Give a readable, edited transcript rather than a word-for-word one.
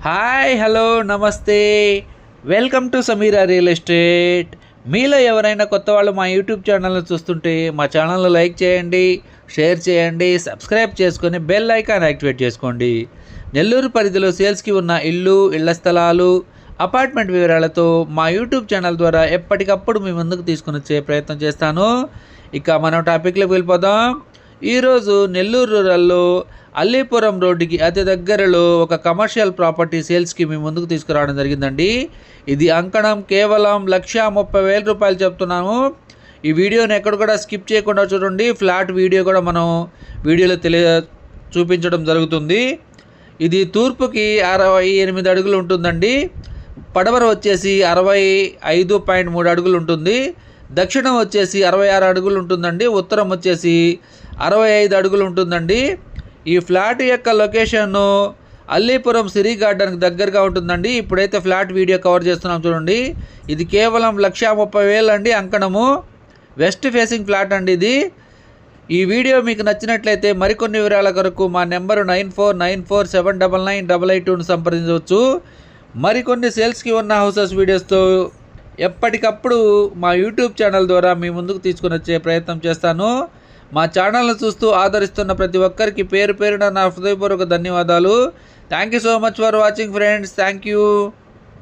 Hi hello నమస్తే welcome to Sameera real estate. మీలో ఎవరైనా కొత్త వాళ్ళు మా యూట్యూబ్ ఛానల్ని చూస్తుంటే మా ఛానల్ని లైక్ చేయండి, షేర్ చేయండి, సబ్స్క్రైబ్ చేసుకొని బెల్ ఐకాన్ యాక్టివేట్ చేసుకోండి. నెల్లూరు పరిధిలో సేల్స్కి ఉన్న ఇళ్ల స్థలాలు, అపార్ట్మెంట్ వివరాలతో మా యూట్యూబ్ ఛానల్ ద్వారా ఎప్పటికప్పుడు మీ ముందుకు తీసుకుని వచ్చే ప్రయత్నం చేస్తాను. ఇక మనం టాపిక్లోకి వెళ్ళిపోదాం. ఈరోజు నెల్లూరు రూరల్లో అల్లీపురం రోడ్డుకి అతి దగ్గరలో ఒక కమర్షియల్ ప్రాపర్టీ సేల్స్కి మీ ముందుకు తీసుకురావడం జరిగిందండి. ఇది అంకణం కేవలం 1,30,000 రూపాయలు చెప్తున్నాము. ఈ వీడియోని ఎక్కడ కూడా స్కిప్ చేయకుండా చూడండి. ఫ్లాట్ వీడియో కూడా మనం వీడియోలో చూపించడం జరుగుతుంది. ఇది తూర్పుకి 68 అడుగులు ఉంటుందండి. పడమర వచ్చేసి 65.3 అడుగులు ఉంటుంది. దక్షిణం వచ్చేసి 66 అడుగులు ఉంటుందండి. ఉత్తరం వచ్చేసి 65 అడుగులు ఉంటుందండి. ఈ ఫ్లాట్ యొక్క లొకేషన్ అల్లీపురం సిరీ గార్డెన్కి దగ్గరగా ఉంటుందండి. ఇప్పుడైతే ఫ్లాట్ వీడియో కవర్ చేస్తున్నాం చూడండి. ఇది కేవలం 1,30,000 అండి. అంకణము వెస్ట్ ఫేసింగ్ ఫ్లాట్ అండి ఇది. ఈ వీడియో మీకు నచ్చినట్లయితే మరికొన్ని వివరాల కొరకు మా నెంబరు 9494799882ను సంప్రదించవచ్చు. మరికొన్ని సేల్స్కి ఉన్న హౌసెస్ వీడియోస్తో ఎప్పటికప్పుడు మా యూట్యూబ్ ఛానల్ ద్వారా మీ ముందుకు తీసుకుని వచ్చే ప్రయత్నం చేస్తాను. మా ఛానల్ను చూస్తూ ఆదరిస్తున్న ప్రతి ఒక్కరికి పేరు పేరున నా హృదయపూర్వక ధన్యవాదాలు. Thank you so much for watching friends. Thank you.